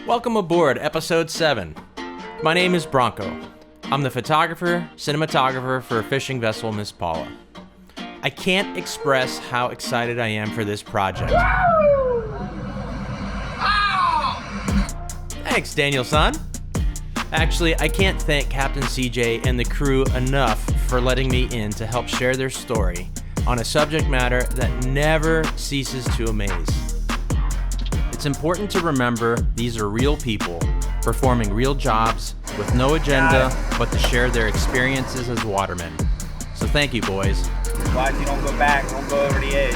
Welcome aboard episode 7. My name is Branko. I'm the photographer, cinematographer for Fishing Vessel Miss Paula. I can't express how excited I am for this project. Thanks, Daniel-san. Actually, I can't thank Captain CJ and the crew enough for letting me in to help share their story on a subject matter that never ceases to amaze. It's important to remember these are real people performing real jobs with no agenda but to share their experiences as watermen. So thank you, boys. Watch you don't go back, don't go over the edge.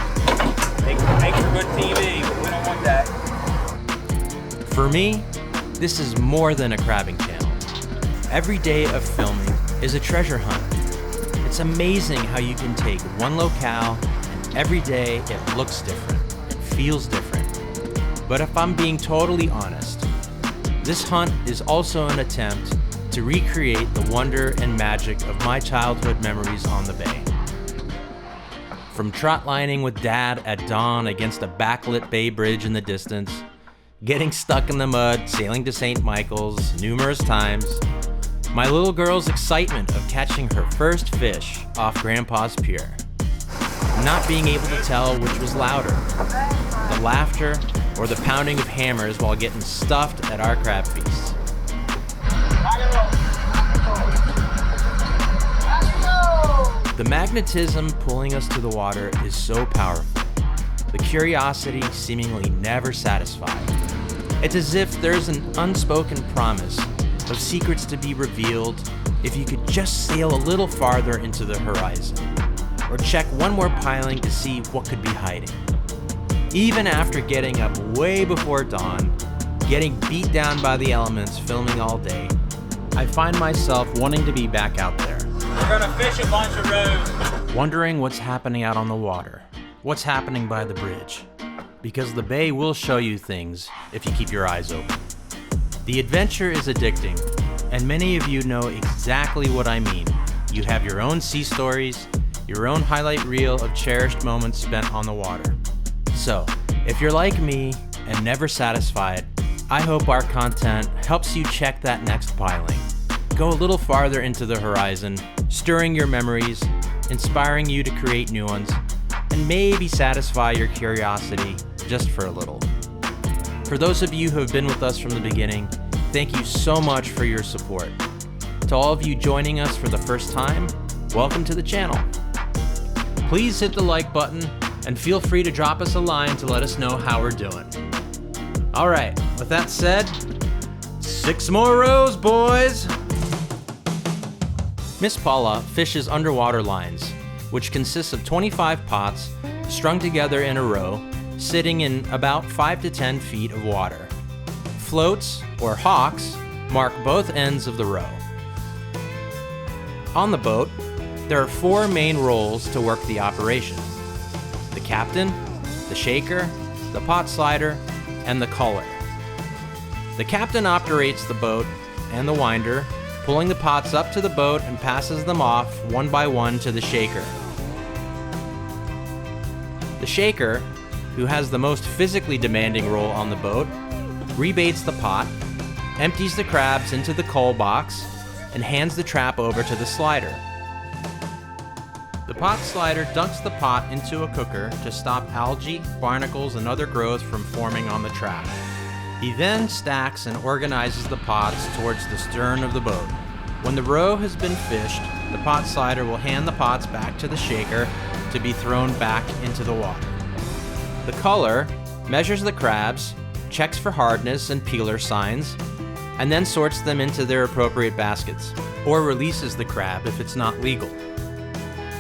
Make for good TV, but we don't want that. For me, this is more than a crabbing channel. Every day of filming is a treasure hunt. It's amazing how you can take one locale and every day it looks different, it feels different. But if I'm being totally honest, this hunt is also an attempt to recreate the wonder and magic of my childhood memories on the bay. From trotlining with Dad at dawn against a backlit bay bridge in the distance, getting stuck in the mud, sailing to St. Michael's numerous times, my little girl's excitement of catching her first fish off Grandpa's pier, not being able to tell which was louder, the laughter or the pounding of hammers while getting stuffed at our crab feasts. The magnetism pulling us to the water is so powerful. The curiosity seemingly never satisfied. It's as if there's an unspoken promise of secrets to be revealed if you could just sail a little farther into the horizon, or check one more piling to see what could be hiding. Even after getting up way before dawn, getting beat down by the elements filming all day, I find myself wanting to be back out there. We're gonna fish a bunch of rows. Wondering what's happening out on the water, what's happening by the bridge. Because the bay will show you things if you keep your eyes open. The adventure is addicting, and many of you know exactly what I mean. You have your own sea stories, your own highlight reel of cherished moments spent on the water. So, if you're like me and never satisfied, I hope our content helps you check that next piling. Go a little farther into the horizon, stirring your memories, inspiring you to create new ones, and maybe satisfy your curiosity just for a little. For those of you who have been with us from the beginning, thank you so much for your support. To all of you joining us for the first time, welcome to the channel. Please hit the like button and feel free to drop us a line to let us know how we're doing. All right, with that said, 6 more rows, boys! Miss Paula fishes underwater lines, which consists of 25 pots strung together in a row, sitting in about 5 to 10 feet of water. Floats, or hawks, mark both ends of the row. On the boat, there are 4 main roles to work the operation: the captain, the shaker, the pot slider, and the culler. The captain operates the boat and the winder, pulling the pots up to the boat and passes them off one by one to the shaker. The shaker, who has the most physically demanding role on the boat, rebaits the pot, empties the crabs into the coal box, and hands the trap over to the slider. The pot slider dunks the pot into a cooker to stop algae, barnacles, and other growth from forming on the trap. He then stacks and organizes the pots towards the stern of the boat. When the roe has been fished, the pot slider will hand the pots back to the shaker to be thrown back into the water. The culler measures the crabs, checks for hardness and peeler signs, and then sorts them into their appropriate baskets, or releases the crab if it's not legal.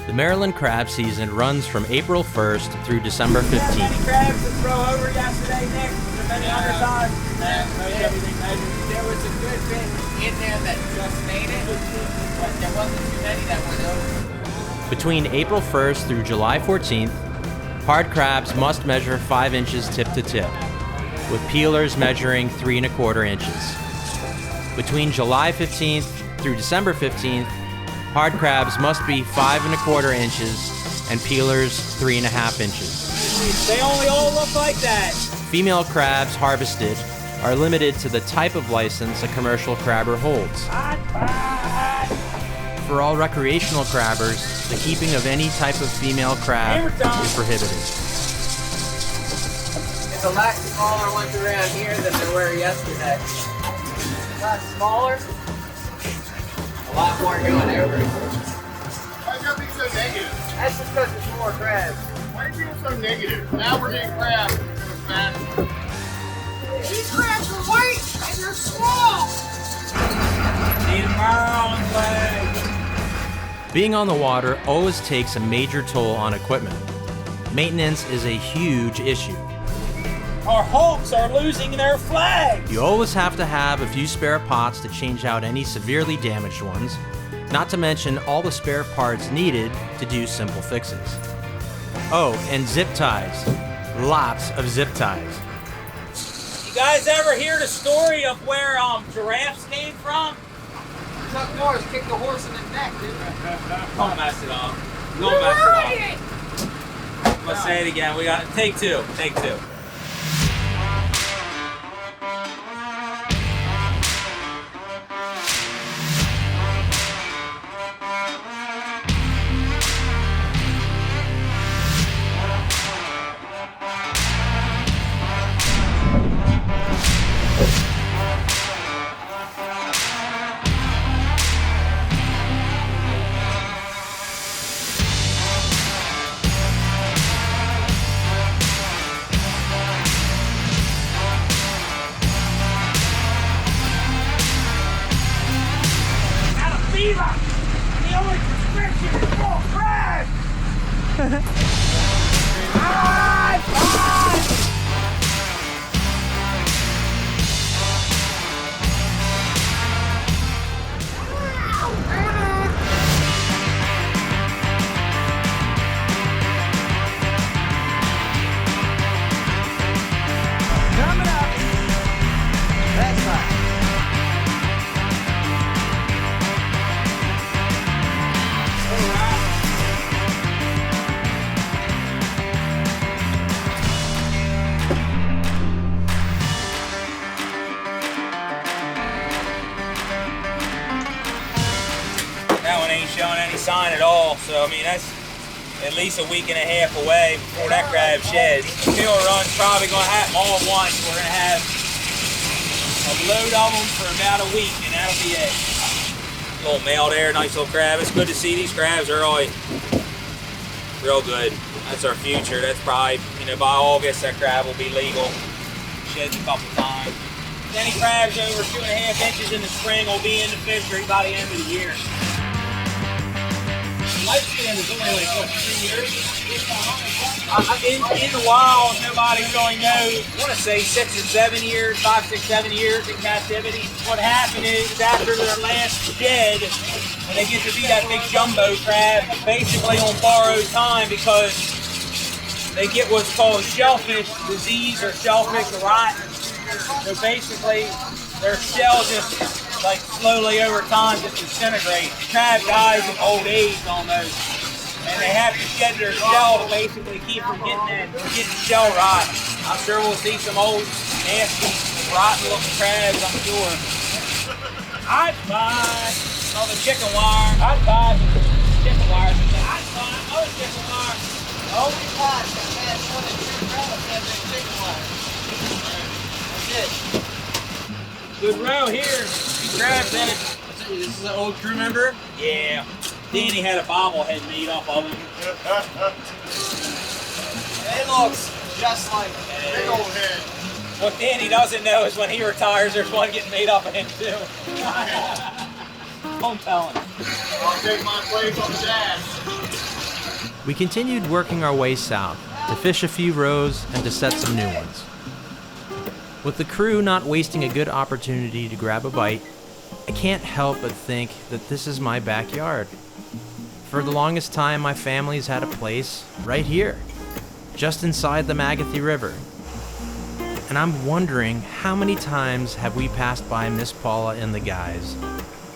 The Maryland crab season runs from April 1st through December 15th. How many crabs to throw over yesterday, Nick? So many other times. There was a good bit in there that just made it, but there wasn't too many that went over. Between April 1st through July 14th, hard crabs must measure 5 inches tip to tip, with peelers measuring 3 1/4 inches. Between July 15th through December 15th, hard crabs must be 5 1/4 inches and peelers 3 1/2 inches. They only all look like that. Female crabs harvested are limited to the type of license a commercial crabber holds. For all recreational crabbers, the keeping of any type of female crab is prohibited. There's a lot smaller ones around here than there were yesterday. A lot smaller. A lot more going over. Why you gotta be so negative? That's just because there's more crabs. Why are you being so negative? Now we're getting crabs. These crabs are white and they're small. Need a marlin flag. Being on the water always takes a major toll on equipment. Maintenance is a huge issue. Our hulks are losing their flags. You always have to have a few spare pots to change out any severely damaged ones, not to mention all the spare parts needed to do simple fixes. Oh, and zip ties. Lots of zip ties. You guys ever hear the story of where giraffes came from? Chuck Norris kicked the horse in the neck, didn't he? Don't mess it up. Don't mess it up. Let's say it again. We got take two. Take two. The only prescription is more crabs! Coming up! That's right. That one ain't showing any sign at all, so I mean that's at least a week and a half away before that crab sheds. The fill run's probably gonna happen all at once. We're gonna have a load of them for about a week and that'll be it. Little male there, nice little crab. It's good to see these crabs are really real good. That's our future. That's probably, by August that crab will be legal. Sheds a couple times. Any crabs over 2.5 inches in the spring will be in the fishery by the end of the year. Lifespan is only like, what, 3 years? In the wild, nobody really knows. I want to say 6 or 7 years, 5, 6, 7 years in captivity. What happened is after their last shed, when they get to be that big jumbo crab, basically on borrowed time because they get what's called shellfish disease or shellfish rot. So basically, their shell just slowly over time just disintegrates. The crab dies in old age almost. and they have to shed their shell to basically keep from getting shell rot. I'm sure we'll see some old, nasty, rotten-looking crabs, I'm sure. I'd buy, oh, the chicken wire. I'd buy chicken wire. I'd buy other chicken wire. Only catch that has one and two crabs have been chicken wire. That's it. Good row here. Two crabs in it. This is an old crew member? Yeah. Danny had a bobblehead made off of him. It looks just like it. Big old head. What Danny doesn't know is when he retires, there's one getting made off of him too. I'm telling him. I'll take my place on the dash. We continued working our way south to fish a few rows and to set some new ones. With the crew not wasting a good opportunity to grab a bite, I can't help but think that this is my backyard. For the longest time, my family's had a place right here, just inside the Magothy River. And I'm wondering how many times have we passed by Miss Paula and the guys,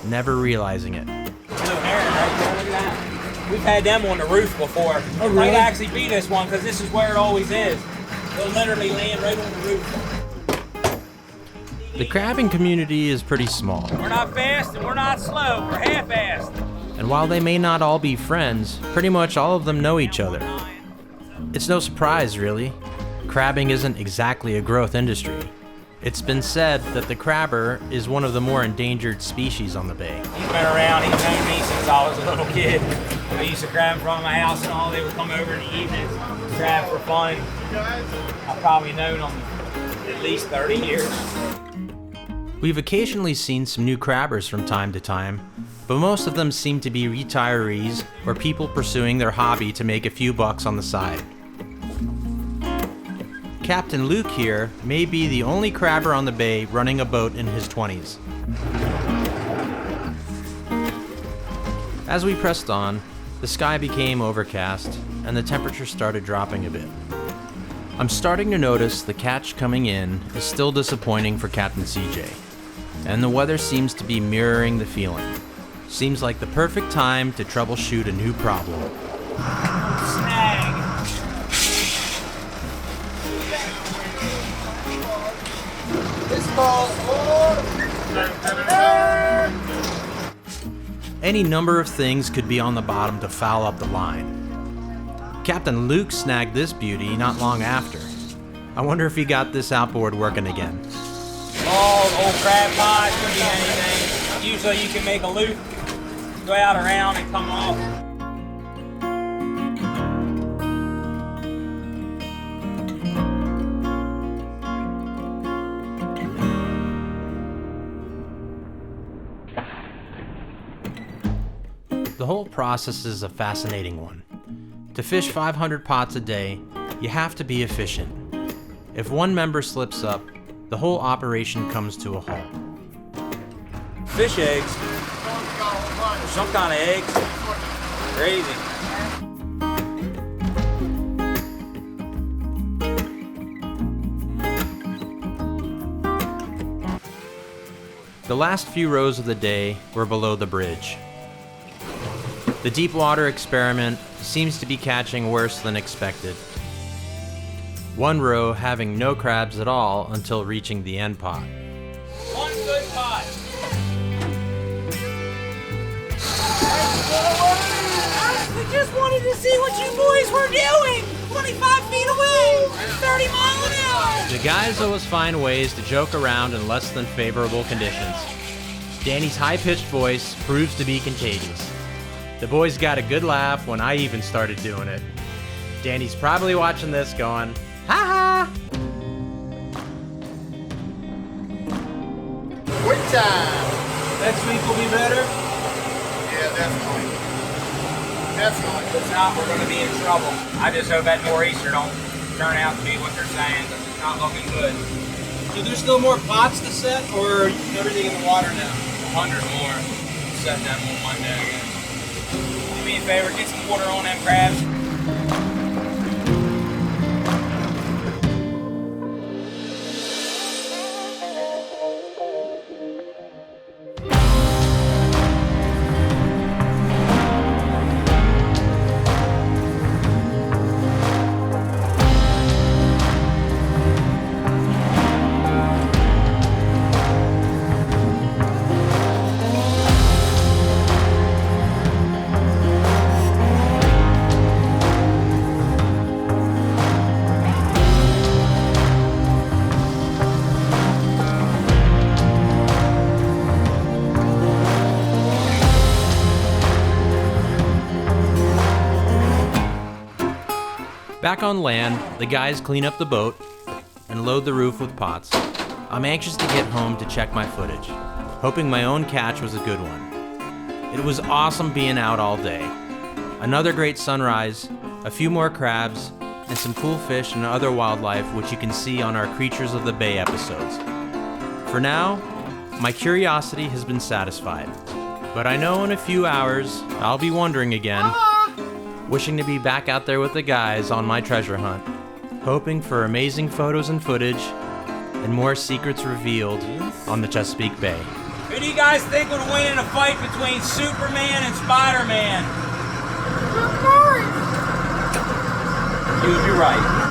never realizing it. Blue heron right there, look at that. We've had them on the roof before. Oh, really? Might actually be this one because this is where it always is. They'll literally land right on the roof. The crabbing community is pretty small, We're not fast and we're not slow. We're half-assed. and while they may not all be friends, pretty much all of them know each other. It's no surprise, really. Crabbing isn't exactly a growth industry. It's been said that the crabber is one of the more endangered species on the bay. He's been around. He's known me since I was a little kid. I used to crab in front of my house and all. They would come over in the evenings, crab for fun. I've probably known them at least 30 years. We've occasionally seen some new crabbers from time to time, but most of them seem to be retirees or people pursuing their hobby to make a few bucks on the side. Captain Luke here may be the only crabber on the bay running a boat in his 20s. As we pressed on, the sky became overcast and the temperature started dropping a bit. I'm starting to notice the catch coming in is still disappointing for Captain CJ, and the weather seems to be mirroring the feeling. Seems like the perfect time to troubleshoot a new problem. Snag. This calls for Any number of things could be on the bottom to foul up the line. Captain Luke snagged this beauty not long after. I wonder if he got this outboard working again. Old crab pots, could be anything. Usually you can make a loop, go out around and come off. The whole process is a fascinating one. To fish 500 pots a day, you have to be efficient. If one member slips up, the whole operation comes to a halt. Fish eggs. Some kind of eggs. Crazy. The last few rows of the day were below the bridge. The deep water experiment seems to be catching worse than expected. One row having no crabs at all until reaching the end pot. One good pot. I just wanted to see what you boys were doing. 25 feet away, 30 miles an hour. The guys always find ways to joke around in less than favorable conditions. Danny's high-pitched voice proves to be contagious. The boys got a good laugh when I even started doing it. Danny's probably watching this going, ha ha! Quittin Time. Next week will be better. Yeah, definitely. Definitely. If not, we're going to be in trouble. I just hope that nor'easter don't turn out to be what they're saying, because it's not looking good. So there's still more pots to set, or everything in the water now? 100 more. Setting them on Monday again. Do me a favor, get some water on them crabs. Back on land, the guys clean up the boat and load the roof with pots. I'm anxious to get home to check my footage, hoping my own catch was a good one. It was awesome being out all day. Another great sunrise, a few more crabs, and some cool fish and other wildlife which you can see on our Creatures of the Bay episodes. For now, my curiosity has been satisfied, but I know in a few hours I'll be wondering again, wishing to be back out there with the guys on my treasure hunt, hoping for amazing photos and footage and more secrets revealed on the Chesapeake Bay. Who do you guys think would win in a fight between Superman and Spider-Man? You'd be right.